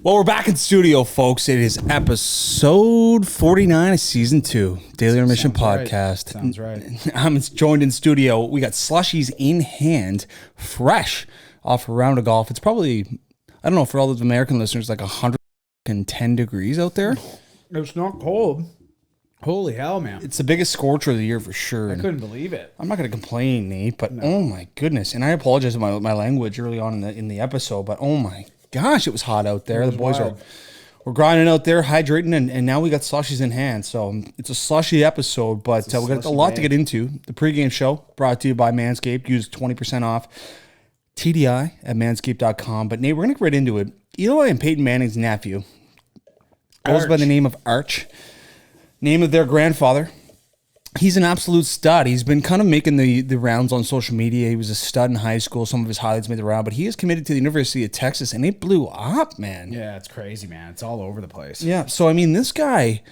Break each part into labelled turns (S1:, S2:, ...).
S1: Well, we're back in studio, folks. It is episode 49 of season 2, Daily Intermission podcast.
S2: Sounds right.
S1: I'm joined in studio. We got slushies in hand, fresh off a round of golf. It's probably, I don't know, for all those American listeners, like 110 degrees out there.
S2: It's not cold. Holy hell, man.
S1: It's the biggest scorcher of the year for sure.
S2: I couldn't believe it.
S1: I'm not going to complain, Nate, but oh my goodness. And I apologize for my language early on in the episode, but oh my gosh, it was hot out there. The boys were grinding out there, hydrating, and now we got slushies in hand. So it's a slushy episode, but we got a lot to get into. The pregame show brought to you by Manscaped. Use 20% off TDI at manscaped.com. But Nate, we're going to get right into it. Eli and Peyton Manning's nephew goes by the name of Arch. Name of their grandfather. He's an absolute stud. He's been kind of making the rounds on social media. He was a stud in high school. Some of his highlights made the round, but he is committed to the University of Texas, and it blew up, man.
S2: Yeah, it's crazy, man. It's all over the place.
S1: Yeah, so, I mean, this guy,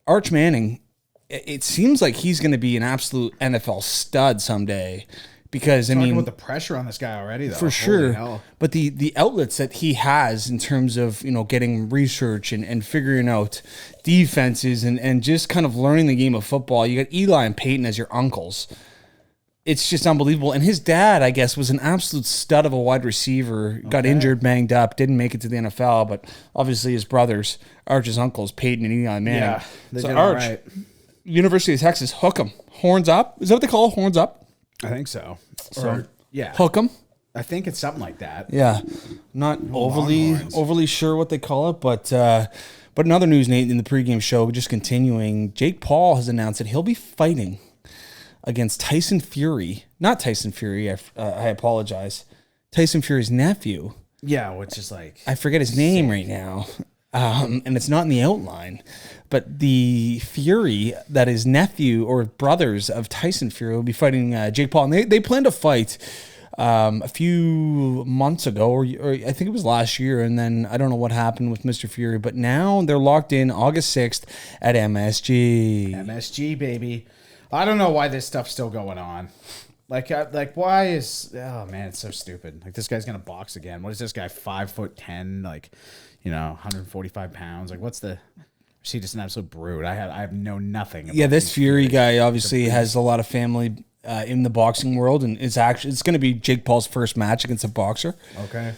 S1: Arch Manning, it seems like he's going to be an absolute NFL stud someday. Because,
S2: Talking about the pressure on this guy already, though.
S1: For sure. But the outlets that he has in terms of, getting research and figuring out defenses and just kind of learning the game of football. You got Eli and Peyton as your uncles. It's just unbelievable. And his dad, I guess, was an absolute stud of a wide receiver. Got injured, banged up, didn't make it to the NFL. But obviously his brothers, Arch's uncles, Peyton and Eli Manning.
S2: Yeah, they did
S1: Arch,
S2: right.
S1: University of Texas, hook him. Horns up. Is that what they call it? Horns up?
S2: I think so. Yeah.
S1: Hook 'em.
S2: I think it's something like that.
S1: Yeah, not overly sure what they call it, but in other news, Nate, in the pregame show, just continuing, Jake Paul has announced that he'll be fighting against Tyson Fury. Not Tyson Fury. I apologize. Tyson Fury's nephew.
S2: Yeah, which is like
S1: I forget his name right now, and it's not in the outline. But the Fury that is nephew or brothers of Tyson Fury will be fighting Jake Paul. And they plan to fight a few months ago, or I think it was last year. And then I don't know what happened with Mr. Fury. But now they're locked in August 6th at MSG.
S2: MSG, baby. I don't know why this stuff's still going on. Like why is... Oh, man, it's so stupid. Like, this guy's going to box again. What is this guy, 5'10", like, 145 pounds? Like, what's the... Is he just an absolute brute? I have know nothing about
S1: this Fury guy obviously has a lot of family in the boxing world, and it's going to be Jake Paul's first match against a boxer.
S2: Okay.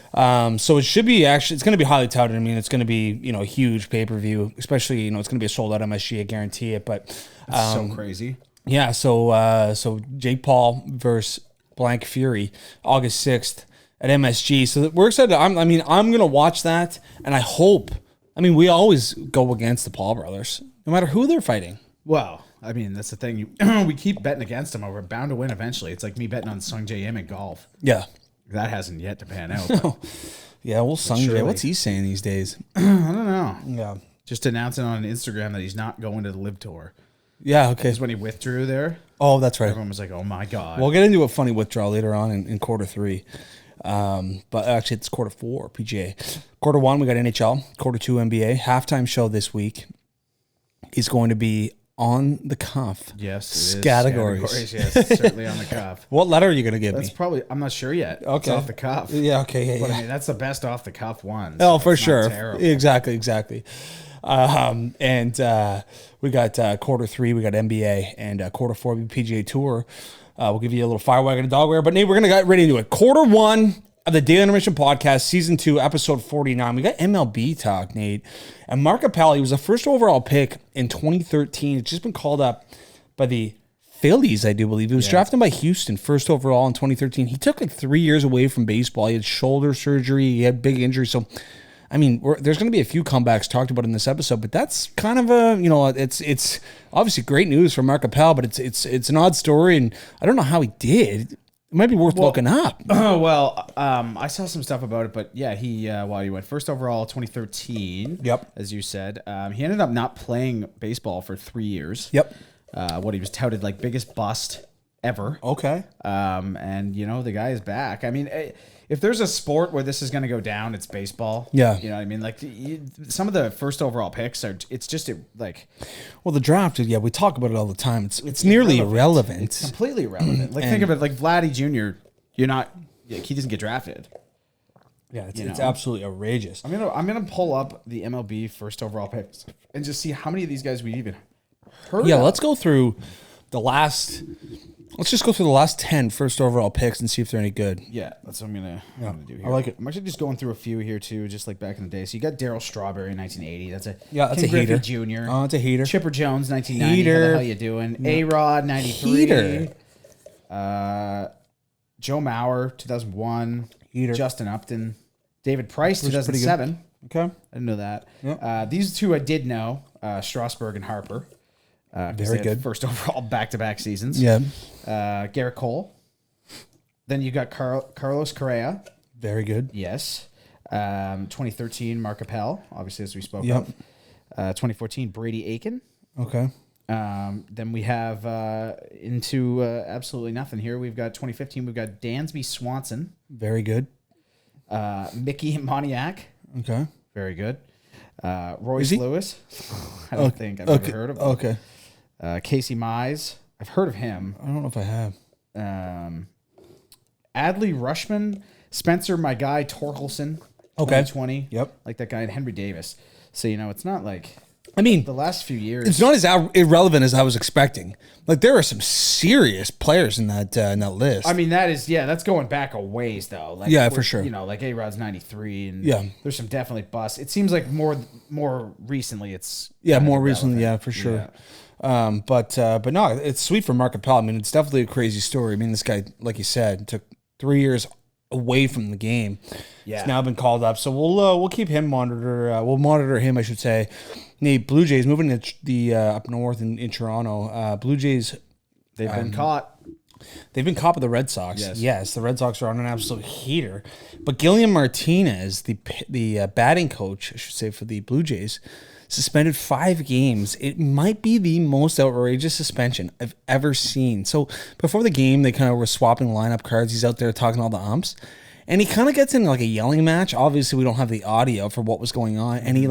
S1: So it should be it's going to be highly touted. I mean, it's going to be a huge pay-per-view, especially it's going to be a sold-out MSG. I guarantee it. But
S2: that's so crazy.
S1: Yeah. So Jake Paul versus Blank Fury, August 6th at MSG. So we're excited. I'm going to watch that, and I hope. I mean, we always go against the Paul brothers, no matter who they're fighting.
S2: Well, I mean, that's the thing. We keep betting against them. We're bound to win eventually. It's like me betting on Sung J M in golf.
S1: Yeah.
S2: That hasn't yet to pan out.
S1: Yeah, well, Sung J, what's he saying these days?
S2: I don't know.
S1: Yeah.
S2: Just announcing on Instagram that he's not going to the Live Tour.
S1: Yeah, okay.
S2: Because when he withdrew there.
S1: Oh, that's right.
S2: Everyone was like, oh, my God.
S1: We'll get into a funny withdrawal later on in quarter 3. But actually, it's quarter 4 PGA. Quarter 1, we got NHL. Quarter 2, NBA. Halftime show this week is going to be on the cuff.
S2: Yes,
S1: Scattegories.
S2: Yes, it's certainly on the cuff.
S1: What letter are you going to give me?
S2: That's probably, I'm not sure yet.
S1: Okay.
S2: It's off the cuff.
S1: Yeah, okay,
S2: But
S1: yeah.
S2: I mean, that's the best off the cuff one.
S1: Oh, for sure.
S2: Terrible.
S1: Exactly. And we got quarter 3, we got NBA, and quarter 4, we PGA Tour. We'll give you a little fire wagon and dog wear. But Nate, we're going to get right into it. Quarter 1 of the Daily Intermission podcast, season 2, episode 49. We got MLB talk, Nate. And Mark Appelli was the first overall pick in 2013. It's just been called up by the Phillies, I do believe. He was drafted by Houston, first overall in 2013. He took like 3 years away from baseball. He had shoulder surgery. He had big injuries. So, I mean, there's going to be a few comebacks talked about in this episode, but that's kind of it's obviously great news for Mark Appel, but it's an odd story, and I don't know how he did. It might be worth looking up.
S2: I saw some stuff about it, but yeah, he went first overall 2013.
S1: Yep.
S2: As you said. He ended up not playing baseball for 3 years.
S1: Yep.
S2: What he was touted like biggest bust ever.
S1: Okay.
S2: And the guy is back. I mean, if there's a sport where this is going to go down, it's baseball.
S1: Yeah.
S2: You know what I mean? Like some of the first overall picks it's just like.
S1: Well, the draft, yeah, we talk about it all the time. It's nearly irrelevant.
S2: It's completely irrelevant. Like think of it like Vladdy Jr. He doesn't get drafted.
S1: Yeah, it's absolutely outrageous.
S2: I'm gonna pull up the MLB first overall picks and just see how many of these guys we even heard.
S1: Yeah,
S2: of.
S1: let's go through the last. Let's just go through the last 10 first overall picks and see if they're any good.
S2: Yeah, that's what I'm gonna do here.
S1: I like it.
S2: I'm actually just going through a few here too, just like back in the day. So you got Darryl Strawberry in 1980. That's a
S1: a
S2: Ken
S1: heater.
S2: Griffey Jr.
S1: Oh, it's a heater.
S2: Chipper Jones 1990.
S1: Heater.
S2: How the hell you doing? A-Rod 93.
S1: Heater.
S2: Joe Mauer 2001.
S1: Heater.
S2: Justin Upton. David Price 2007.
S1: Okay.
S2: I didn't know that.
S1: Yep.
S2: These two I did know. Strasburg and Harper.
S1: Very good.
S2: First overall back-to-back seasons.
S1: Yeah.
S2: Garrett Cole. Then you got Carlos Correa.
S1: Very good.
S2: Yes. 2013, Mark Appel, obviously, as we spoke
S1: Yep.
S2: of. 2014, Brady Aiken.
S1: Okay.
S2: Then we have into absolutely nothing here. We've got 2015, we've got Dansby Swanson.
S1: Very good.
S2: Mickey Moniak.
S1: Okay.
S2: Very good. Royce Lewis. I don't think I've ever heard of him.
S1: Okay.
S2: Casey Mize. I've heard of him.
S1: I don't know if I have.
S2: Adley Rushman. Spencer, my guy, Torkelson.
S1: Okay.
S2: 2020.
S1: Yep.
S2: Like that guy, and Henry Davis. So, it's not like
S1: I mean,
S2: the last few years.
S1: it's not as irrelevant as I was expecting. Like, there are some serious players in that list.
S2: I mean, that's going back a ways, though. Like,
S1: Yeah, for sure.
S2: Like A-Rod's 93, and
S1: Yeah.
S2: there's some definitely busts. It seems like more recently it's...
S1: yeah,
S2: kind of
S1: more recently,
S2: irrelevant.
S1: yeah, for sure.
S2: Yeah.
S1: But no, it's sweet for Mark Appel. I mean, it's definitely a crazy story. I mean, this guy, like you said, took 3 years away from the game.
S2: Yeah.
S1: He's now been called up, so we'll keep him monitor. We'll monitor him, I should say. The Blue Jays moving to the up north in Toronto. Blue Jays,
S2: They've been caught.
S1: they've been caught by the Red Sox.
S2: Yes.
S1: The Red Sox are on an absolute heater. But Guillermo Martinez, the batting coach, I should say, for the Blue Jays, suspended 5 games. It might be the most outrageous suspension I've ever seen. So before the game, they kind of were swapping lineup cards. He's out there talking to all the umps. And he kind of gets in like a yelling match. Obviously, we don't have the audio for what was going on. And he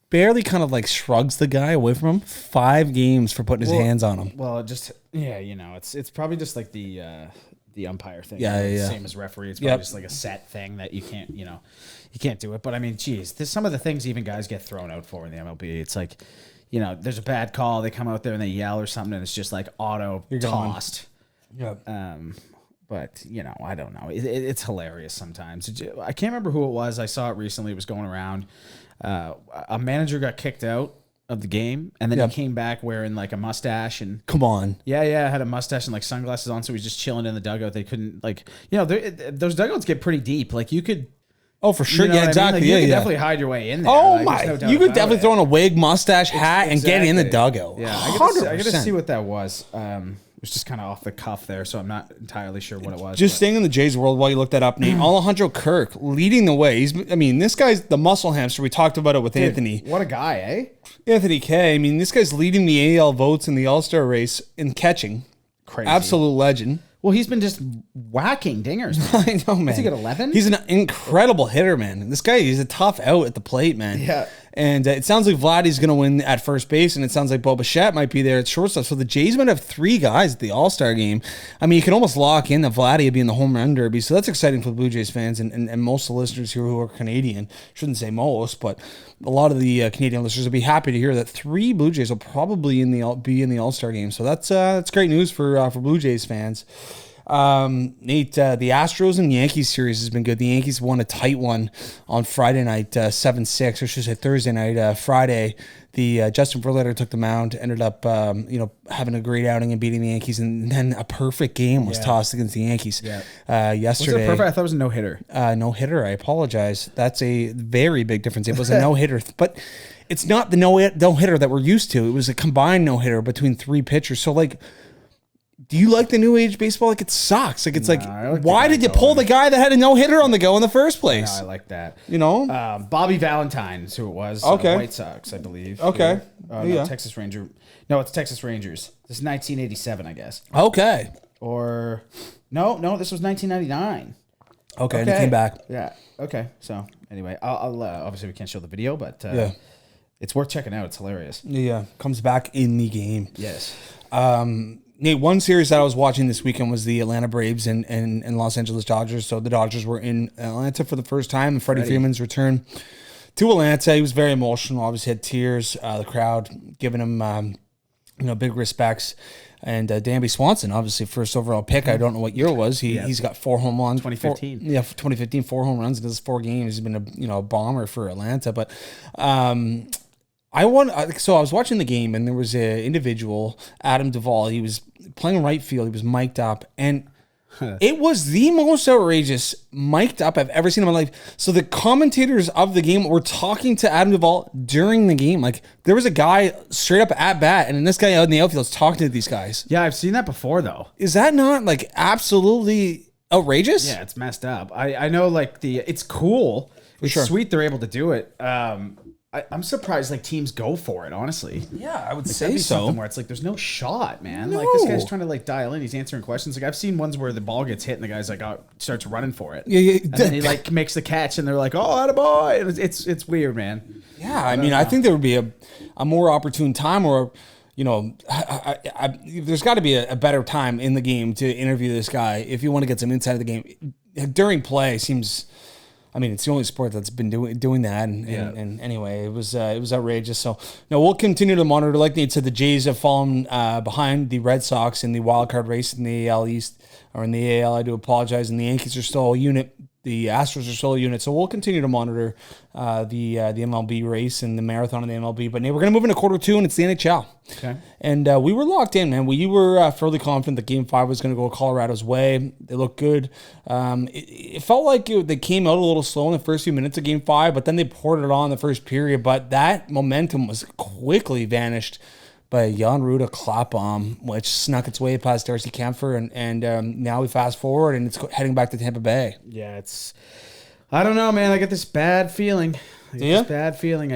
S1: barely kind of shrugs the guy away from him. 5 games for putting his hands on him.
S2: Well, it's probably just like the umpire thing.
S1: Yeah.
S2: Same as referee. It's probably just like a set thing that you can't, you can't do it. But I mean, geez, there's some of the things even guys get thrown out for in the MLB. It's like, there's a bad call. They come out there and they yell or something, and it's just like auto tossed.
S1: Yeah.
S2: But I don't know. It's hilarious sometimes. I can't remember who it was. I saw it recently. It was going around. A manager got kicked out of the game, and then he came back wearing like a mustache and
S1: Come on.
S2: had a mustache and like sunglasses on, so he's just chilling in the dugout. They couldn't those dugouts get pretty deep. Like you could.
S1: Oh, for sure.
S2: You know
S1: Yeah,
S2: what I mean?
S1: exactly.
S2: Like,
S1: yeah,
S2: you could
S1: yeah.
S2: definitely hide your way in there.
S1: Oh
S2: Like,
S1: my!
S2: there's no doubt
S1: You could
S2: about
S1: definitely
S2: it.
S1: throw on a wig, mustache, hat, and get in the dugout.
S2: Yeah,
S1: 100%.
S2: I gotta see what that was. It was just kind of off the cuff there, so I'm not entirely sure what it was.
S1: Just staying in the Jays world while you look that up, Nate. Alejandro Kirk leading the way. This guy's the muscle hamster. We talked about it with Anthony.
S2: What a guy, eh?
S1: Anthony K. I mean, this guy's leading the AL votes in the All-Star race in catching.
S2: Crazy.
S1: Absolute legend.
S2: Well, he's been just whacking dingers.
S1: I know, man.
S2: Has he got 11?
S1: He's an incredible hitter, man. This guy, he's a tough out at the plate, man.
S2: Yeah.
S1: And it sounds like Vladdy's going to win at first base, and it sounds like Bo Bichette might be there at shortstop. So the Jays might have 3 guys at the All-Star game. I mean, you can almost lock in that Vladdy would be in the home run derby. So that's exciting for the Blue Jays fans and most of the listeners here who are Canadian. Shouldn't say most, but a lot of the Canadian listeners will be happy to hear that 3 Blue Jays will probably be in the All-Star game. So that's great news for Blue Jays fans. Nate, the Astros and Yankees series has been good. The Yankees won a tight one on Friday night, 7-6, or should I say Thursday night. Friday, the Justin Verlander took the mound, ended up, having a great outing and beating the Yankees, and then a perfect game was tossed against the Yankees. Yesterday.
S2: Was it perfect? I thought it was a no-hitter.
S1: No hitter. I apologize. That's a very big difference. It was a no hitter, but it's not the no hitter that we're used to. It was a combined no hitter between 3 pitchers. So do you like the new age baseball? It sucks. It's why did you pull the guy that had a no hitter on the go in the first place?
S2: No, I like that.
S1: Bobby
S2: Valentine is who it was.
S1: Okay.
S2: White Sox, I believe.
S1: Okay.
S2: No, Texas Ranger. No, it's Texas Rangers. This is 1987, I guess.
S1: Okay.
S2: Or no, this was 1999.
S1: Okay, and he came back.
S2: Yeah. Okay. So anyway, I'll obviously we can't show the video, but it's worth checking out. It's hilarious.
S1: Yeah, comes back in the game.
S2: Yes.
S1: Nate, one series that I was watching this weekend was the Atlanta Braves and Los Angeles Dodgers. So the Dodgers were in Atlanta for the first time, and Freddie Freeman's return to Atlanta. He was very emotional. Obviously had tears. The crowd giving him, big respects. And Dansby Swanson, obviously first overall pick. I don't know what year it was. He's got 4 home runs.
S2: 2015.
S1: 2015, 4 home runs in his 4 games. He's been a bomber for Atlanta. But I was watching the game, and there was an individual, Adam Duvall. He was playing right field. He was mic'd up, and it was the most outrageous mic'd up I've ever seen in my life. So the commentators of the game were talking to Adam Duvall during the game. Like, there was a guy straight up at bat, and then this guy out in the outfield is talking to these guys.
S2: Yeah, I've seen that before, though.
S1: Is that not, like, absolutely outrageous?
S2: Yeah, it's messed up. I know, like, it's cool. It's sweet they're able to do it. I'm surprised like teams go for it, honestly.
S1: Yeah, I would
S2: like,
S1: say so.
S2: Something where it's like there's no shot, man.
S1: No.
S2: Like this guy's trying to like dial in. He's answering questions. Like I've seen ones where the ball gets hit and the guy's like starts running for it.
S1: Yeah.
S2: And then he like makes the catch and they're like, "Oh, attaboy." It's weird, man.
S1: Yeah, I think there would be a more opportune time, or there's got to be a better time in the game to interview this guy if you want to get some insight of the game. During play seems. I mean, it's the only sport that's been doing that, and anyway, it was outrageous. So, no, we'll continue to monitor. Like Nate said, the Jays have fallen behind the Red Sox in the wild card race in the AL East, or in the AL. I do apologize. And the Yankees are still a unit. The Astros are still a unit. So we'll continue to monitor the MLB race and the marathon of the MLB. But Nate, we're going to move into quarter 2, and it's the NHL.
S2: Okay.
S1: And we were locked in, man. We were fairly confident that Game 5 was going to go Colorado's way. They looked good. It felt like they came out a little slow in the first few minutes of Game 5, but then they poured it on the first period. But that momentum was quickly vanished by Jan Ruda clap bomb, which snuck its way past Darcy Kempfer, and now we fast forward, and it's heading back to Tampa Bay.
S2: Yeah, I don't know, man. I get this bad feeling. I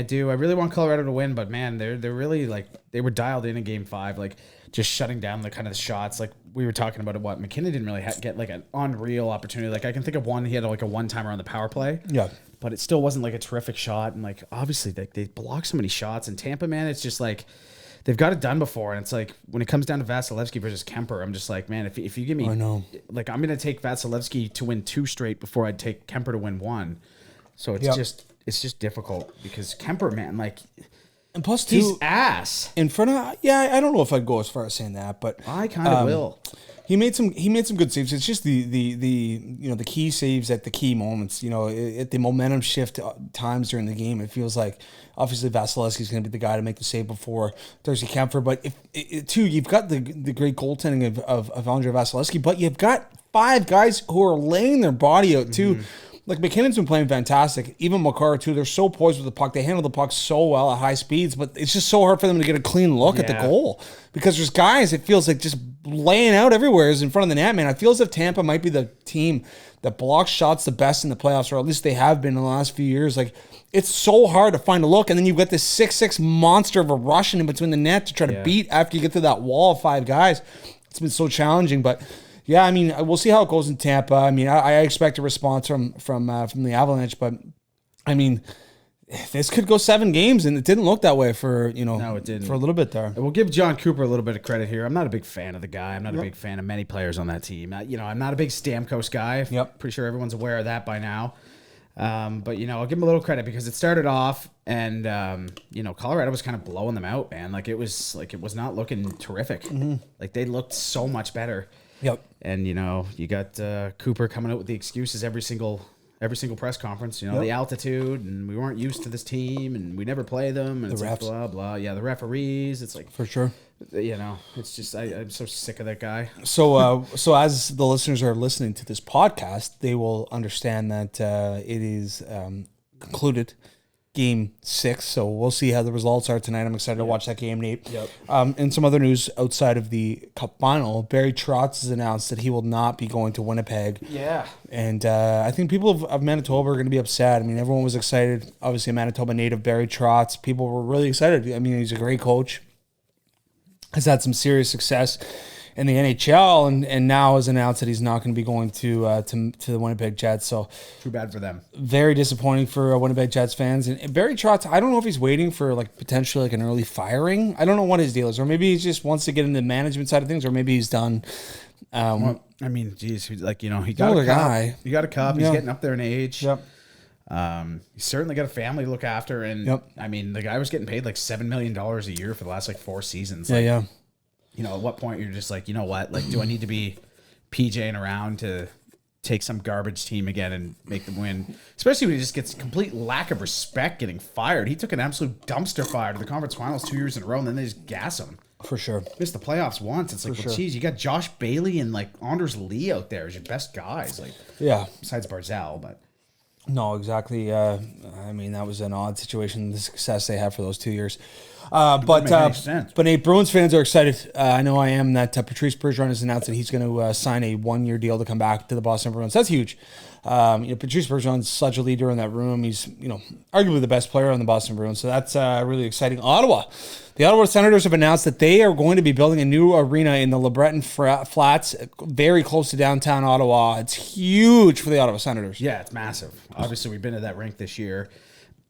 S2: do. I really want Colorado to win, but man, they're really like they were dialed in Game 5, like just shutting down the kind of shots. Like we were talking about it. What McKinnon didn't really get like an unreal opportunity. Like I can think of one. He had like a one-timer on the power play.
S1: Yeah,
S2: but it still wasn't like a terrific shot. And like obviously they blocked so many shots. And Tampa, man, it's just like. They've got it done before, and it's like when it comes down to Vasilevsky versus Kemper, I'm just like, man, if you give me,
S1: I know,
S2: like I'm gonna take Vasilevsky to win 2 straight before I'd take Kemper to win 1. So it's just difficult because Kemper, man, like,
S1: and plus
S2: he's ass
S1: in front of. I don't know if I'd go as far as saying that, but
S2: I kind of will.
S1: He made some good saves. It's just the the key saves at the key moments. At the momentum shift times during the game, it feels like obviously Vasilevsky is going to be the guy to make the save before Darcy Kempfer. But you've got the great goaltending of Andre Vasilevsky, but you've got 5 guys who are laying their body out too. Mm-hmm. Like McKinnon's been playing fantastic. Even Makar too. They're so poised with the puck. They handle the puck so well at high speeds, but it's just so hard for them to get a clean look at the goal because there's guys. It feels like just laying out everywhere is in front of the net, man. I feel as if Tampa might be the team that blocks shots the best in the playoffs, or at least they have been in the last few years. Like it's so hard to find a look, and then you've got this 6'6" monster of a Russian in between the net to try to beat after you get through that wall of 5 guys. It's been so challenging, but. Yeah, I mean, we'll see how it goes in Tampa. I mean, I expect a response from the Avalanche, but I mean, this could go 7 games, and it didn't look that way for
S2: No, it didn't.
S1: for a little bit there.
S2: We'll give John Cooper a little bit of credit here. I'm not a big fan of the guy. I'm not a big fan of many players on that team. I'm not a big Stamkos guy.
S1: Yep.
S2: Pretty sure everyone's aware of that by now. But I'll give him a little credit because it started off, and Colorado was kind of blowing them out, man. Like it was not looking terrific. Mm-hmm. Like they looked so much better.
S1: Yep.
S2: And you got Cooper coming out with the excuses every single press conference. The altitude, and we weren't used to this team, and we never play them, and it's like blah blah. Yeah, the referees. It's like
S1: for sure.
S2: It's just I'm so sick of that guy.
S1: So as the listeners are listening to this podcast, they will understand that it is concluded. Game 6, so we'll see how the results are tonight. I'm excited to watch that game, Nate.
S2: Yep.
S1: And some other news outside of the Cup final, Barry Trotz has announced that he will not be going to Winnipeg.
S2: Yeah.
S1: And I think people of Manitoba are going to be upset. I mean, everyone was excited. Obviously, a Manitoba native, Barry Trotz. People were really excited. I mean, he's a great coach. Has had some serious success in the NHL, and now has announced that he's not going to be going to the Winnipeg Jets. So
S2: Too bad for them.
S1: very disappointing for Winnipeg Jets fans. And Barry Trotz, I don't know if he's waiting for like potentially like an early firing. I don't know what his deal is, or maybe he just wants to get into the management side of things, or maybe he's done.
S2: Well, I mean, geez, he got
S1: older
S2: a cup.
S1: guy.
S2: He got a cup. He's getting up there in age.
S1: Yep.
S2: He's certainly got a family to look after, and I mean, the guy was getting paid like $7 million a year for the last like 4 seasons. Like,
S1: Yeah.
S2: You know, at what point you're just like, you know what? Like, do I need to be PJing around to take some garbage team again and make them win? Especially when he just gets complete lack of respect getting fired. He took an absolute dumpster fire to the conference finals 2 years in a row, and then they just gas him.
S1: For sure.
S2: Missed the playoffs once. It's like, well, geez, you got Josh Bailey and like Anders Lee out there as your best guys. Like,
S1: Yeah.
S2: besides Barzal, but.
S1: No, exactly. I mean, that was an odd situation, the success they had for those 2 years. But Nate, Bruins fans are excited. I know I am that Patrice Bergeron has announced that he's going to sign a 1-year deal to come back to the Boston Bruins. That's huge. Patrice Bergeron's such a leader in that room. He's, arguably the best player on the Boston Bruins. So that's really exciting. Ottawa. The Ottawa Senators have announced that they are going to be building a new arena in the LeBreton Flats, very close to downtown Ottawa. It's huge for the Ottawa Senators.
S2: Yeah, it's massive. Obviously, we've been to that rink this year.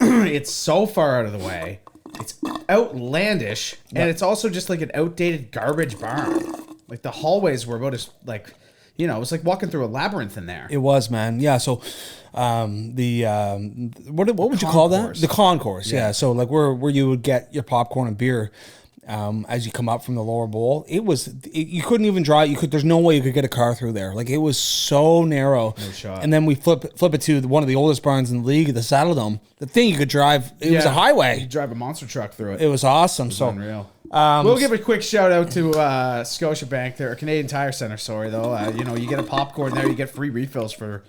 S2: It's so far out of the way. It's outlandish, and it's also just like an outdated garbage barn. Like the hallways were about as like, it was like walking through a labyrinth in there.
S1: It was, man. Yeah. So, what would you call that? The concourse. Yeah. So like where you would get your popcorn and beer. As you come up from the lower bowl, you couldn't even drive. There's no way you could get a car through there. Like it was so narrow. No shot. And then we flip it to one of the oldest barns in the league, the Saddle Dome. The thing you could drive, it was a highway.
S2: You could drive a monster truck through it.
S1: It was awesome. It was
S2: unreal. We'll give a quick shout out to Scotiabank there, Canadian Tire Center. Sorry though, you get a popcorn there, you get free refills for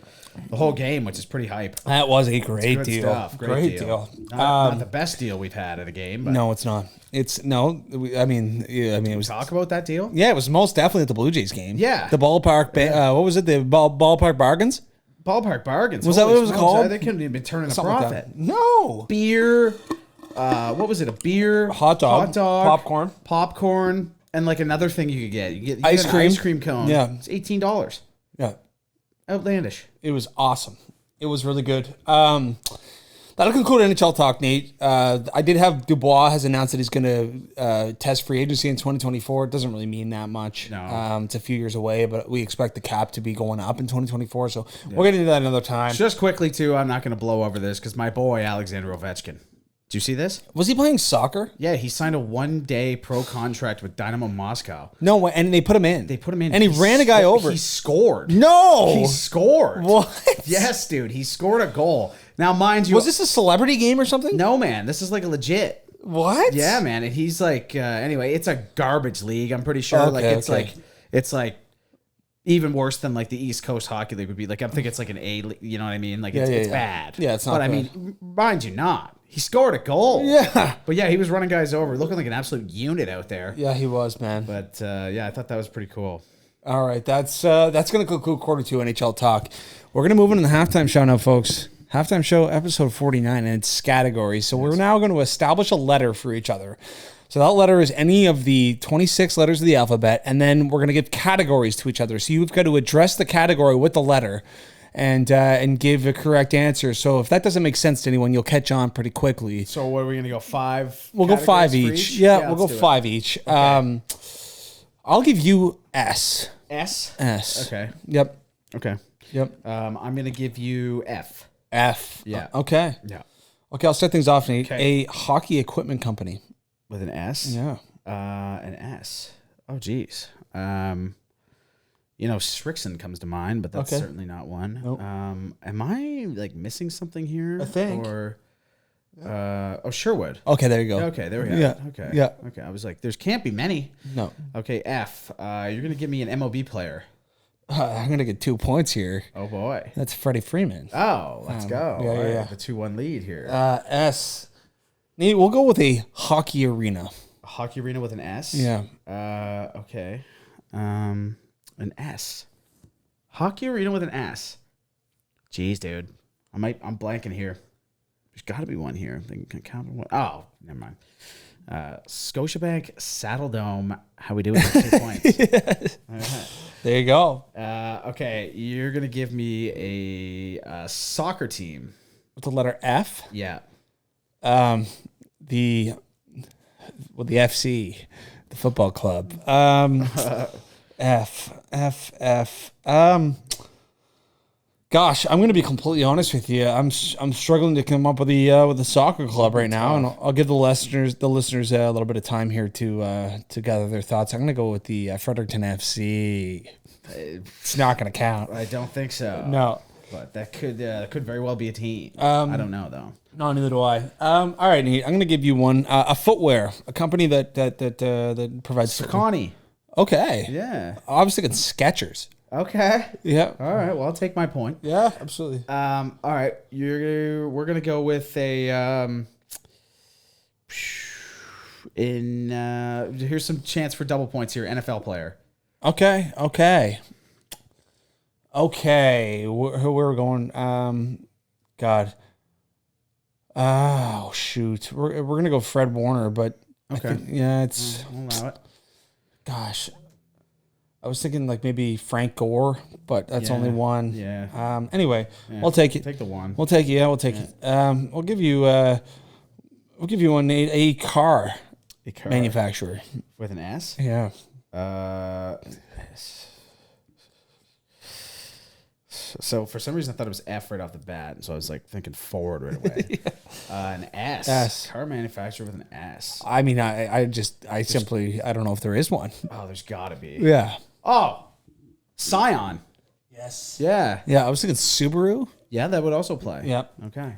S2: the whole game, which is pretty hype.
S1: That was a great deal.
S2: Stuff. Great deal. Not the best deal we've had at a game. But.
S1: No, it's not. It was.
S2: Talk about that deal.
S1: Yeah, it was most definitely at the Blue Jays game.
S2: Yeah,
S1: the ballpark. What was it? The ballpark bargains.
S2: Ballpark bargains.
S1: Was that what it was called?
S2: They couldn't even been turning a profit.
S1: Like no
S2: beer. What was it? A beer,
S1: hot dog,
S2: popcorn, and like another thing you could get. You get
S1: ice cream,
S2: an ice cream cone.
S1: Yeah,
S2: it's $18.
S1: Yeah,
S2: outlandish.
S1: It was awesome. It was really good. That'll conclude NHL talk, Nate. I did have Dubois has announced that he's going to test free agency in 2024. It doesn't really mean that much.
S2: No.
S1: It's a few years away, but we expect the cap to be going up in 2024. So we'll get into that another time.
S2: Just quickly, too, I'm not going to blow over this because my boy, Alexander Ovechkin. Did you see this?
S1: Was he playing soccer?
S2: Yeah, he signed a 1-day pro contract with Dynamo Moscow.
S1: No, and they put him in. And he ran a guy over.
S2: He scored.
S1: No!
S2: He scored.
S1: What?
S2: Yes, dude. He scored a goal. Now, mind you...
S1: Was this a celebrity game or something?
S2: No, man. This is like a legit...
S1: What?
S2: Yeah, man. And he's like... anyway, it's a garbage league, I'm pretty sure. It's like even worse than like the East Coast Hockey League would be. Like, I think it's like an A, you know what I mean? Like, it's bad.
S1: Yeah, it's not
S2: But
S1: good.
S2: I mean, mind you not. He scored a goal.
S1: Yeah.
S2: But yeah, he was running guys over, looking like an absolute unit out there.
S1: Yeah, he was, man.
S2: But I thought that was pretty cool.
S1: All right, that's going to conclude quarter 2 NHL talk. We're going to move into the halftime show now, folks. Halftime show, episode 49, and it's categories. So we're now going to establish a letter for each other. So that letter is any of the 26 letters of the alphabet, and then we're going to give categories to each other. So you've got to address the category with the letter and give a correct answer. So if that doesn't make sense to anyone, you'll catch on pretty quickly.
S2: So what are we going to go, 5?
S1: We'll go 5 each. Yeah, we'll go 5 each. Okay. I'll give you S.
S2: S?
S1: S.
S2: Okay.
S1: Yep.
S2: Okay.
S1: Yep.
S2: I'm going to give you F.
S1: F.
S2: Yeah.
S1: Okay.
S2: Yeah.
S1: Okay, I'll start things off, Nate.
S2: Okay.
S1: A hockey equipment company.
S2: With an S?
S1: Yeah.
S2: An S. Oh, geez. Strixon comes to mind, but that's certainly not one.
S1: Nope.
S2: Am I like missing something here?
S1: I think.
S2: Or Sherwood.
S1: Okay, there you go.
S2: Okay, there we go.
S1: Yeah.
S2: Okay.
S1: Yeah.
S2: Okay. I was like, there's can't be many.
S1: No.
S2: Okay, F. You're gonna give me an MLB player.
S1: I'm gonna get 2 points here.
S2: Oh boy.
S1: That's Freddie Freeman.
S2: Oh, let's go.
S1: Yeah,
S2: All right,
S1: yeah.
S2: The 2-1 lead here.
S1: S. Nate, we'll go with a hockey arena.
S2: A hockey arena with an S.
S1: Yeah.
S2: Okay. An S. Hockey arena with an S. Jeez, dude. I'm blanking here. There's got to be one here. I'm thinking Capital One. Oh, never mind. Scotiabank Saddle Dome. How we doing with 2 points?
S1: Yes.
S2: All right.
S1: There you go.
S2: Okay, you're gonna give me a soccer team.
S1: With the letter F.
S2: Yeah.
S1: The FC, the football club. F. Gosh, I'm going to be completely honest with you. I'm struggling to come up with the soccer club right now, and I'll give the listeners a little bit of time here to gather their thoughts. I'm going to go with the Fredericton FC. It's not going to count.
S2: I don't think so.
S1: No,
S2: but that could very well be a team. I don't know though.
S1: No, neither do I. All right, Nate, I'm going to give you one. A footwear, a company that provides
S2: Saucony.
S1: Okay.
S2: Yeah.
S1: I was thinking Skechers.
S2: Okay.
S1: Yeah.
S2: All right. Well, I'll take my point.
S1: Yeah, absolutely.
S2: All right. We're gonna go with a here's some chance for double points here. NFL player.
S1: Okay. Where we're going? God. Oh shoot. We're gonna go Fred Warner, but
S2: okay.
S1: It's.
S2: We'll allow it.
S1: Gosh. I was thinking like maybe Frank Gore, but that's only one.
S2: Yeah.
S1: Anyway,
S2: Yeah.
S1: we'll take it.
S2: Take the one.
S1: We'll take it. Yeah, we'll take it. We'll give you one a car manufacturer
S2: with an S.
S1: Yeah.
S2: So for some reason I thought it was F right off the bat, so I was like thinking Ford right away. An S.
S1: S.
S2: Car manufacturer with an S.
S1: I mean, I simply don't know if there is one.
S2: Oh, there's got to be.
S1: Yeah.
S2: Oh, Scion.
S1: Yes.
S2: Yeah.
S1: Yeah, I was thinking Subaru.
S2: Yeah, that would also play.
S1: Yep.
S2: Okay.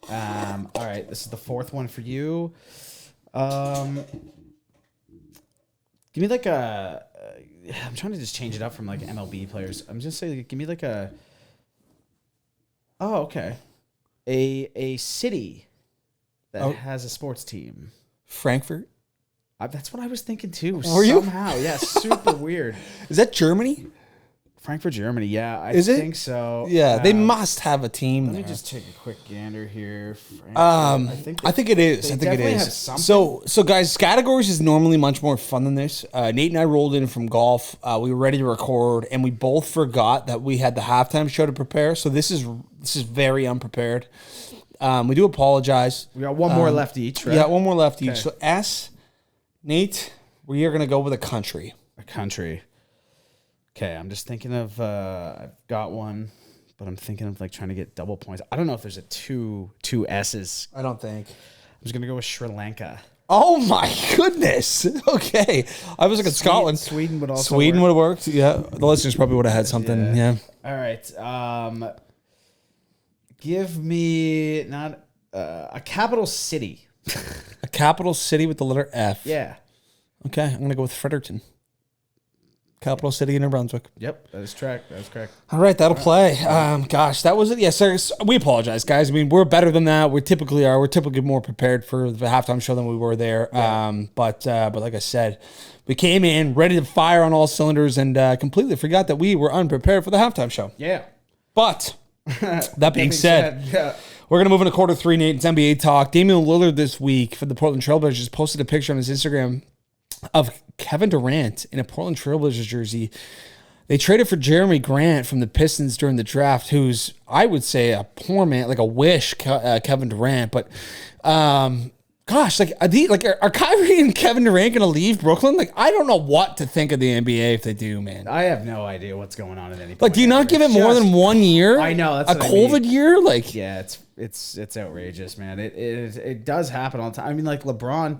S2: All right, this is the fourth one for you. Give me like a. I'm trying to just change it up from like MLB players. I'm just saying, give me like a. Oh, okay. A city that has a sports team.
S1: Frankfurt.
S2: That's what I was thinking too.
S1: Were you?
S2: Somehow, yeah, super weird.
S1: Is that Germany?
S2: Frankfurt, Germany. Yeah, I think so.
S1: Yeah, they must have a team.
S2: Let
S1: there.
S2: me just take a quick gander here.
S1: I think it is. I think it is. So guys, Categories is normally much more fun than this. Nate and I rolled in from golf. We were ready to record, and we both forgot that we had the halftime show to prepare. So this is very unprepared. We do apologize.
S2: We got one more left each, right?
S1: Yeah, one more left each. So S, Nate, we are going to go with a country.
S2: A country. Okay, I'm just thinking of, I've got one, but I'm thinking of like trying to get double points. I don't know if there's a two S's.
S1: I don't think.
S2: I'm just going to go with Sri Lanka.
S1: Oh my goodness. Okay. I was looking at Scotland.
S2: Sweden would also
S1: would have worked. Yeah. The listeners probably would have had something. Yeah.
S2: All right. Give me not a capital city.
S1: A capital city with the letter F.
S2: Yeah.
S1: Okay. I'm going to go with Fredericton. Capital city in New Brunswick.
S2: Yep, that is correct.
S1: All right, that'll play. Gosh, that was it. Yes, sir. We apologize, guys. I mean, we're better than that. We typically are. We're typically more prepared for the halftime show than we were there. Yeah. But like I said, we came in ready to fire on all cylinders and completely forgot that we were unprepared for the halftime show.
S2: Yeah.
S1: But that being said,
S2: yeah.
S1: We're going to move into quarter three, Nate. It's NBA talk. Damian Lillard this week for the Portland Trailblazers posted a picture on his Instagram of Kevin Durant in a Portland Trailblazers jersey. They traded for Jeremy Grant from the Pistons during the draft, who's, I would say, a poor man, like a wish Kevin Durant. But, gosh, are Kyrie and Kevin Durant going to leave Brooklyn? Like, I don't know what to think of the NBA if they do, man.
S2: I have no idea what's going on at any point.
S1: Like, do you not give it more than 1 year?
S2: I know. That's
S1: a COVID year? Like,
S2: yeah, it's outrageous, man. It does happen all the time. I mean, like LeBron.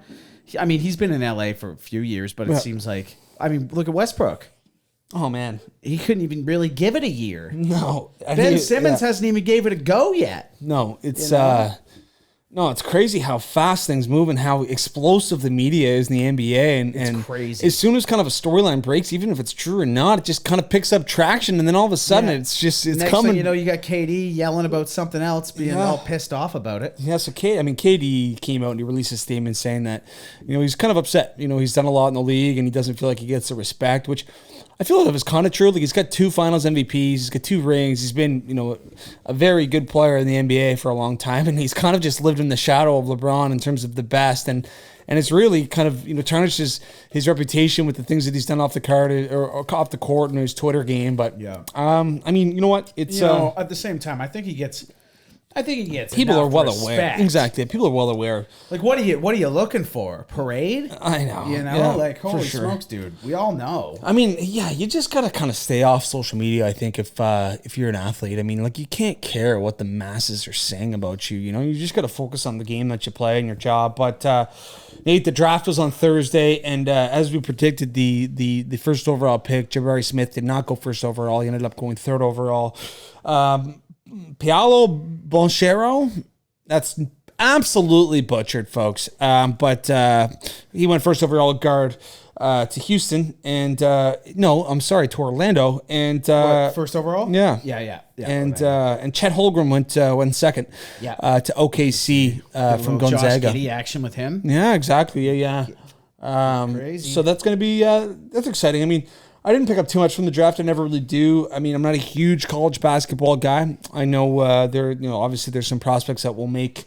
S2: I mean, he's been in LA for a few years, but it seems like, I mean, look at Westbrook.
S1: Oh, man.
S2: He couldn't even really give it a year.
S1: No.
S2: Ben Simmons hasn't even gave it a go yet.
S1: No, it's it's crazy how fast things move and how explosive the media is in the NBA. And
S2: crazy.
S1: As soon as kind of a storyline breaks, even if it's true or not, it just kind of picks up traction. And then all of a sudden, it's
S2: Next
S1: coming.
S2: Thing you know, you got KD yelling about something else, being all pissed off about it.
S1: Yeah, so KD came out and he released a statement saying that, he's kind of upset. He's done a lot in the league and he doesn't feel like he gets the respect, which I feel it was kind of true. Like he's got 2 Finals MVPs, he's got 2 rings. He's been, a very good player in the NBA for a long time, and he's kind of just lived in the shadow of LeBron in terms of the best, and it's really kind of tarnished his reputation with the things that he's done off the card or off the court in his Twitter game. But I mean, you know what? It's
S2: at the same time, I think he gets.
S1: People are well aware.
S2: Respect.
S1: Exactly, people are well aware.
S2: Like, what are you looking for? Parade?
S1: I know.
S2: Like, holy smokes, dude. We all know.
S1: I mean, yeah, you just gotta kind of stay off social media. I think if you're an athlete, I mean, like you can't care what the masses are saying about you. You just gotta focus on the game that you play and your job. But Nate, the draft was on Thursday, and as we predicted, the first overall pick, Jabari Smith, did not go first overall. He ended up going 3rd overall. Paolo Banchero, that's absolutely butchered, folks. But he went first overall guard to Houston, and no, I'm sorry, to Orlando, and
S2: first overall.
S1: Yeah. And Chet Holmgren went second. To OKC from Gonzaga.
S2: Josh Giddey action with him.
S1: Yeah, exactly. Yeah.
S2: Crazy.
S1: So that's going to be that's exciting. I mean, I didn't pick up too much from the draft. I never really do. I mean, I'm not a huge college basketball guy. I know obviously there's some prospects that will make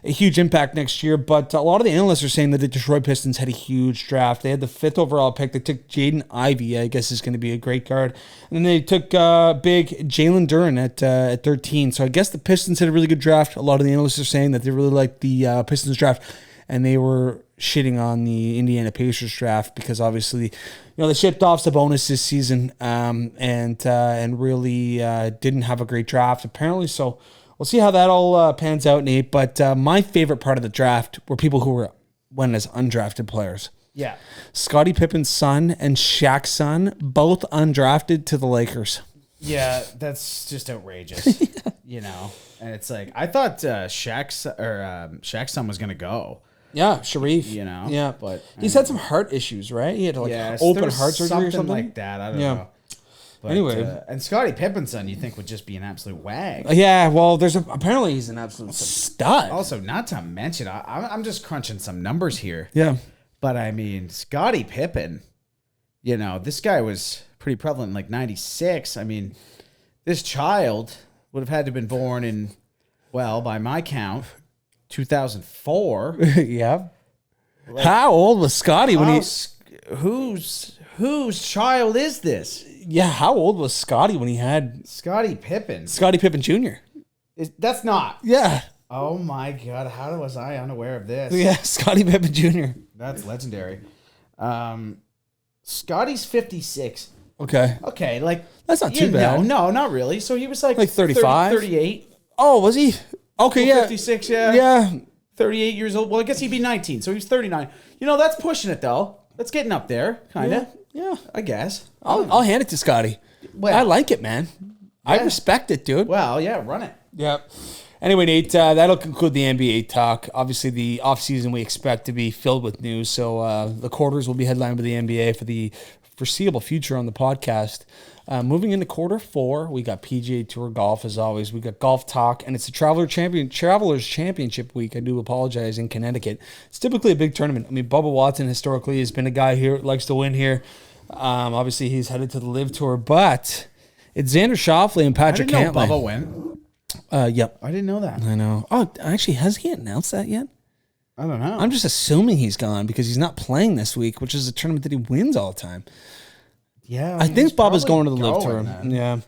S1: a huge impact next year, but a lot of the analysts are saying that the Detroit Pistons had a huge draft. They had the 5th overall pick. They took Jaden Ivey, I guess is going to be a great guard. And then they took big Jalen Duren at 13. So I guess the Pistons had a really good draft. A lot of the analysts are saying that they really liked the Pistons draft, and they were shitting on the Indiana Pacers draft because obviously, they shipped off Sabonis this season and really didn't have a great draft apparently. So we'll see how that all pans out, Nate. But my favorite part of the draft were people who went as undrafted players.
S2: Yeah.
S1: Scottie Pippen's son and Shaq's son, both undrafted to the Lakers.
S2: Yeah, that's just outrageous. And it's like, I thought Shaq's son was going to go.
S1: Yeah, Sharif.
S2: Yeah,
S1: but he's had some heart issues, right? He had open heart surgery or something
S2: like that. I don't know. But,
S1: anyway,
S2: and Scottie Pippen's son, you think would just be an absolute wag.
S1: Yeah, well, apparently he's an absolute stud.
S2: Also, not to mention, I'm just crunching some numbers here.
S1: Yeah,
S2: but I mean, Scottie Pippen, this guy was pretty prevalent in like '96. I mean, this child would have had to have been born in, well, by my count, 2004.
S1: Yeah. How old was Scottie when
S2: whose child is this?
S1: Yeah, how old was Scottie when he had
S2: Scottie Pippen?
S1: Scottie Pippen Jr.
S2: That's not.
S1: Yeah.
S2: Oh my God! How was I unaware of this?
S1: Yeah, Scottie Pippen Jr.
S2: That's legendary. Scottie's 56.
S1: Okay,
S2: like
S1: that's not too bad.
S2: No, not really. So he was like
S1: 35,
S2: 38.
S1: Oh, was he? Okay, yeah,
S2: 56. Yeah,
S1: yeah.
S2: 38 years old. Well, I guess he'd be 19, so he's 39. That's pushing it though. That's getting up there, kind of.
S1: Yeah,
S2: I guess.
S1: I'll hand it to Scottie. Well, I like it, man. Yeah. I respect it, dude.
S2: Well, yeah, run it.
S1: Yeah. Anyway, Nate, that'll conclude the NBA talk. Obviously, the offseason we expect to be filled with news, so the quarters will be headlined by the NBA for the foreseeable future on the podcast. Moving into quarter 4, we got PGA Tour golf as always. We got golf talk, and it's a Travelers Championship week. I do apologize, in Connecticut. It's typically a big tournament. I mean, Bubba Watson historically has been a guy here likes to win here. Obviously, he's headed to the Live Tour, but it's Xander Schauffele and Patrick Cantlay.
S2: Bubba went.
S1: Yep.
S2: I didn't know that.
S1: I know. Oh, actually, has he announced that yet?
S2: I don't know.
S1: I'm just assuming he's gone because he's not playing this week, which is a tournament that he wins all the time.
S2: Yeah,
S1: I think Bubba's going to the Live Tour.
S2: Then.
S1: Yeah.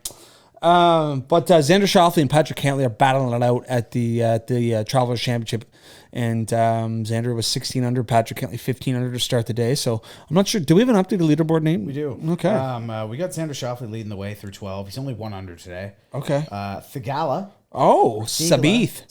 S1: But Xander Schauffele and Patrick Cantlay are battling it out at the Travelers Championship. And Xander was 16 under, Patrick Cantlay 15 under to start the day. So I'm not sure. Do we have an updated leaderboard name?
S2: We do.
S1: Okay.
S2: We got Xander Schauffele leading the way through 12. He's only 1 under today.
S1: Okay.
S2: Thigala.
S1: Oh, Sahith.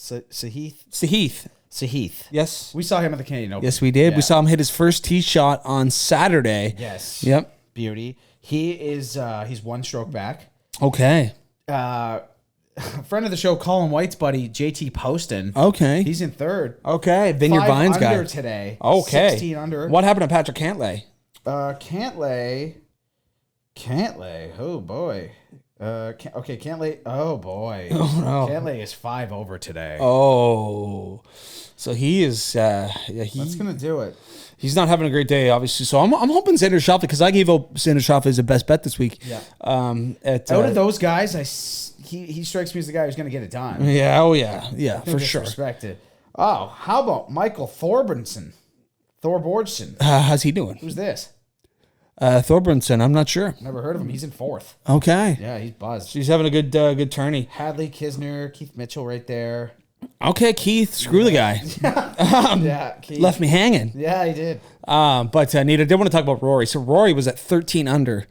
S2: Sahith.
S1: Yes.
S2: We saw him at the Canadian Open.
S1: Yes, we did.
S2: Yeah.
S1: We saw him hit his first tee shot on Saturday.
S2: Yes.
S1: Yep.
S2: Beauty. He is. He's 1 stroke back.
S1: Okay.
S2: Friend of the show, Colin White's buddy, JT Poston.
S1: Okay.
S2: He's in 3rd.
S1: Okay. Vineyard
S2: 5
S1: Vines
S2: under
S1: guy.
S2: Today.
S1: Okay.
S2: 16 under.
S1: What happened to Patrick Cantlay?
S2: Cantlay. Oh boy. Cantlay. Oh boy.
S1: Oh, no.
S2: Cantlay is 5 over today.
S1: Oh, so he is.
S2: That's gonna do it.
S1: He's not having a great day, obviously. So I'm hoping Xander Schauffele, because I gave up Xander Schauffele as the best bet this week.
S2: Yeah.
S1: Out
S2: of those guys, he strikes me as the guy who's gonna get it done.
S1: Yeah. Oh yeah. For sure.
S2: Respected. Oh, how about Michael Thorbjornsson?
S1: How's he doing?
S2: Who's this?
S1: Thorbjornsson. I'm not sure.
S2: Never heard of him. He's in 4th.
S1: Okay.
S2: Yeah, he's buzzed.
S1: He's having a good tourney.
S2: Hadley, Kisner, Keith Mitchell right there.
S1: Okay, Keith. Screw the guy.
S2: Yeah, Keith.
S1: Left me hanging.
S2: Yeah, he did.
S1: But Nate, I did want to talk about Rory. So Rory was at 13 under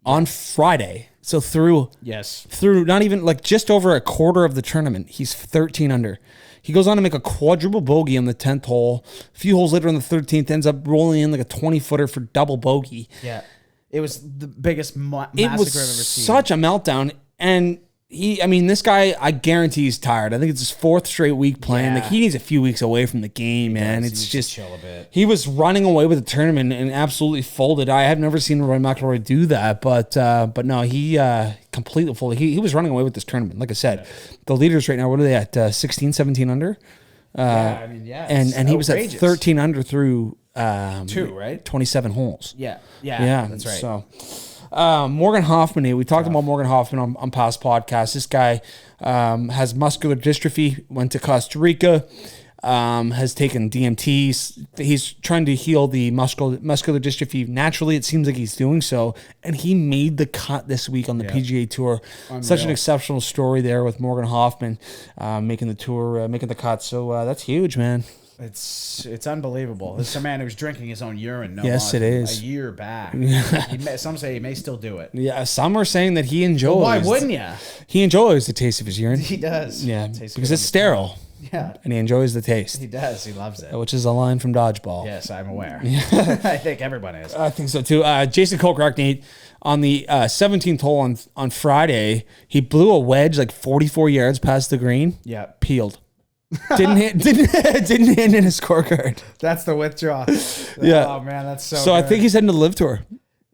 S1: on Friday. So through not even like just over a quarter of the tournament, he's 13 under. He goes on to make a quadruple bogey on the 10th hole. A few holes later on the 13th, ends up rolling in like a 20-footer for double bogey.
S2: Yeah. It was the biggest massacre I've ever seen.
S1: Such a meltdown. And this guy, I guarantee he's tired. I think it's his 4th straight week playing.
S2: Yeah.
S1: Like, he needs a few weeks away from the game, man. It's just
S2: chill a bit.
S1: He was running away with the tournament and absolutely folded. I have never seen Rory McIlroy do that, but no, he completely folded. He was running away with this tournament. Like I said, the leaders right now, what are they at? 16, 17 under? And he was at 13 under through 27 holes.
S2: Yeah, that's right.
S1: So Morgan Hoffman, we talked about Morgan Hoffman on past podcasts. This guy has muscular dystrophy, went to Costa Rica, has taken DMTs. He's trying to heal the muscular dystrophy naturally. It seems like he's doing so. And he made the cut this week on the PGA Tour. Unreal. Such an exceptional story there with Morgan Hoffman making the tour, making the cut. So that's huge, man.
S2: It's unbelievable. This is a man who's drinking his own urine.
S1: Yes, it is.
S2: A year back. Some say he may still do it.
S1: Yeah, some are saying that he enjoys.
S2: Well, why wouldn't you?
S1: He enjoys the taste of his urine.
S2: He does.
S1: Yeah, because it's sterile.
S2: Yeah.
S1: And he enjoys the taste.
S2: He does. He loves it.
S1: Which is a line from Dodgeball.
S2: Yes, I'm aware. I think everyone is.
S1: I think so too. Jason Kokrak, Nate, on the 17th hole on Friday, he blew a wedge like 44 yards past the green.
S2: Yeah.
S1: Peeled. Didn't hand in a scorecard.
S2: That's the withdrawal.
S1: Yeah.
S2: Oh man, that's so.
S1: So
S2: good.
S1: I think he's heading to the Live Tour.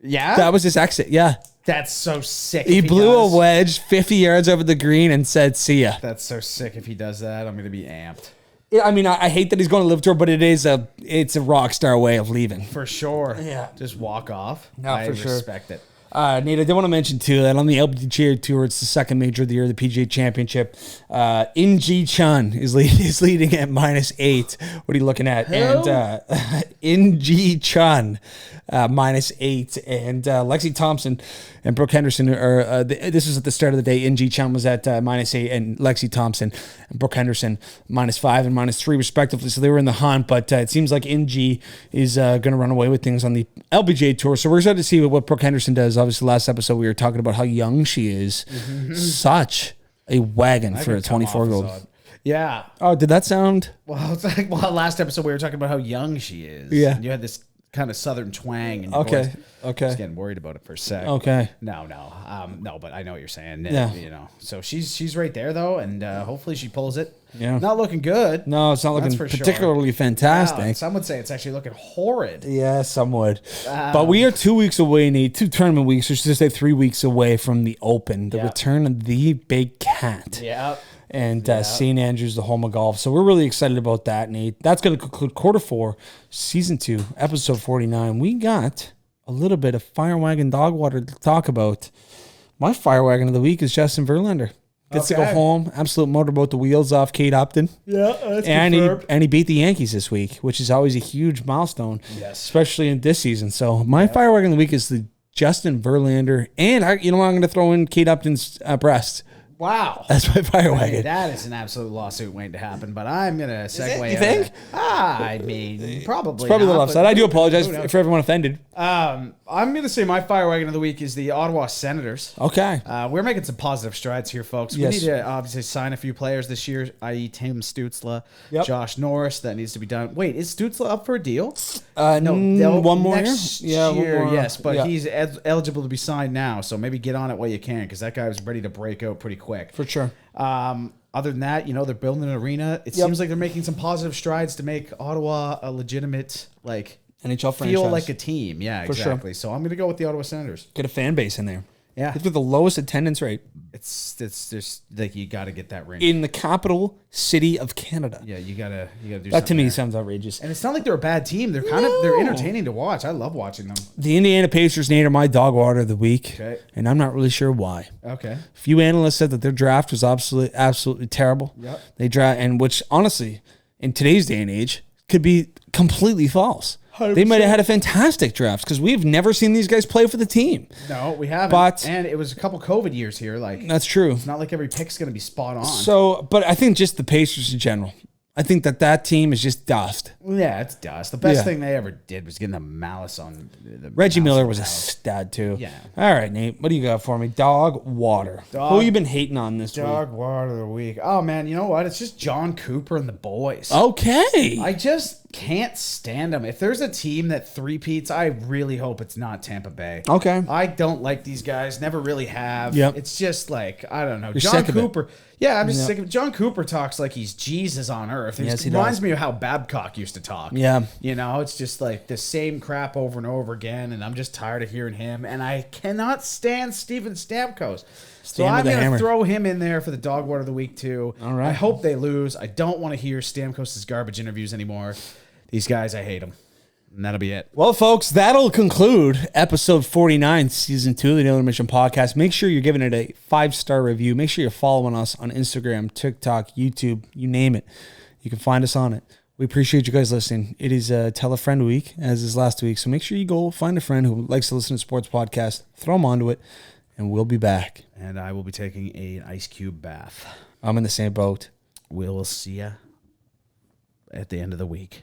S2: Yeah.
S1: That was his exit. Yeah.
S2: That's so sick.
S1: He blew a wedge 50 yards over the green and said, "See ya."
S2: That's so sick. If he does that, I'm gonna be amped.
S1: Yeah, I hate that he's going to Live Tour, but it's a rock star way of leaving.
S2: For sure.
S1: Yeah.
S2: Just walk off.
S1: No, for sure.
S2: I respect it.
S1: Nate, I did want to mention too that on the LPGA Tour, it's the second major of the year, the PGA Championship. In-Ji Chun is leading at -8. What are you looking at?
S2: Who?
S1: And In-Ji Chun, -8, and Lexi Thompson and Brooke Henderson are. This was at the start of the day. In-Ji Chun was at -8, and Lexi Thompson and Brooke Henderson -5 and -3 respectively. So they were in the hunt, but it seems like In-Ji is going to run away with things on the LPGA Tour. So we're excited to see what Brooke Henderson does. Obviously, last episode we were talking about how young she is. Mm-hmm. Such a wagon for a 24-year-old.
S2: Yeah.
S1: Oh, did that sound?
S2: Well, it's like last episode we were talking about how young she is.
S1: Yeah.
S2: And you had this kind of southern twang in your voice.
S1: Okay.
S2: I was getting worried about it for a sec.
S1: Okay.
S2: No, but I know what you're saying.
S1: Yeah.
S2: So she's right there though, and hopefully she pulls it.
S1: Yeah.
S2: Not looking good.
S1: No, it's not looking particularly fantastic.
S2: No, some would say it's actually looking horrid.
S1: Yeah, some would. But we are 2 weeks away, Nate. 2 tournament weeks, or should I say 3 weeks away from the Open, the return of the Big Cat.
S2: Yeah.
S1: And St. Andrews, the home of golf. So we're really excited about that, Nate. That's going to conclude quarter 4, season 2, episode 49. We got a little bit of Fire Wagon Dog Water to talk about. My Fire Wagon of the week is Justin Verlander. Gets to go home, absolute motorboat the wheels off Kate Upton.
S2: Yeah, that's
S1: confirmed. And he beat the Yankees this week, which is always a huge milestone, especially in this season. So my Fire Wagon of the week is the Justin Verlander. And I'm going to throw in Kate Upton's breast.
S2: Wow.
S1: That's my Fire Wagon.
S2: Hey, that is an absolute lawsuit waiting to happen, but I'm going to segue.
S1: You think?
S2: I mean, probably.
S1: It's probably a little upset. I do apologize for everyone offended.
S2: I'm going to say my Fire Wagon of the week is the Ottawa Senators.
S1: Okay.
S2: We're making some positive strides here, folks. We need to obviously sign a few players this year, i.e. Tim Stützle, Josh Norris. That needs to be done. Wait, is Stützle up for a deal?
S1: No, one more year?
S2: Yeah, one more. Yes, but he's eligible to be signed now, so maybe get on it while you can, because that guy was ready to break out pretty quick.
S1: For sure.
S2: Other than that, they're building an arena. It seems like they're making some positive strides to make Ottawa a legitimate,
S1: NHL franchise.
S2: Feel like a team. Yeah,
S1: For
S2: exactly.
S1: sure.
S2: So I'm going to go with the Ottawa Senators.
S1: Get a fan base in there.
S2: Yeah.
S1: They've got the lowest attendance rate
S2: It's just like you got to get that ring.
S1: in the capital city of Canada.
S2: Yeah, you gotta do
S1: That to me
S2: something
S1: sounds outrageous.
S2: there. And it's not like they're a bad team. They're they're entertaining to watch. I love watching them.
S1: The Indiana Pacers named my dog water of the week,
S2: Okay.
S1: and I'm not really sure why.
S2: Okay.
S1: A few analysts said that their draft was absolutely terrible.
S2: Yep.
S1: They draft, and which honestly, in today's day and age, could be completely false.
S2: 100%.
S1: They might have had a fantastic draft because we've never seen these guys play for the team.
S2: No, we haven't.
S1: But-
S2: and it was a couple COVID years here. Like
S1: That's true.
S2: it's not like every pick's gonna be spot on.
S1: So, but I think just the Pacers in general. I think that team is just dust.
S2: Yeah, it's dust. The best
S1: Yeah.
S2: thing they ever did was getting the malice on the
S1: Reggie
S2: mouse
S1: Miller
S2: on
S1: was
S2: the
S1: a
S2: house.
S1: stud too.
S2: Yeah.
S1: All right, Nate. What do you got for me? Dog water. Who you been hating on this week?
S2: Dog water of the week. Oh man, you know what? It's just John Cooper and the boys.
S1: Okay.
S2: I just can't stand them. If there's a team that three-peats, I really hope it's not Tampa Bay.
S1: Okay.
S2: I don't like these guys. Never really have.
S1: Yep.
S2: It's just like, I don't know.
S1: You're
S2: John
S1: sick of it.
S2: Cooper. Yeah, I'm just sick of it. John Cooper talks like he's Jesus on earth. It
S1: Yes, he
S2: reminds
S1: does.
S2: me of how Babcock used to talk.
S1: Yeah.
S2: You know, it's just like the same crap over and over again, and I'm just tired of hearing him. And I cannot stand Steven Stamkos. So
S1: Stand with
S2: I'm
S1: the
S2: going
S1: hammer.
S2: to throw him in there for the dog water of the week, too.
S1: All right.
S2: I hope they lose. I don't want to hear Stamkos' garbage interviews anymore. These guys, I hate them. And that'll be it.
S1: Well, folks, that'll conclude episode 49, season 2 of the Intermission podcast. Make sure you're giving it a 5-star review. Make sure you're following us on Instagram, TikTok, YouTube, you name it. You can find us on it. We appreciate you guys listening. It is Tell a Friend week, as is last week. So make sure you go find a friend who likes to listen to sports podcasts, throw them onto it, and we'll be back.
S2: And I will be taking an ice cube bath.
S1: I'm in the same boat.
S2: We'll see ya at the end of the week.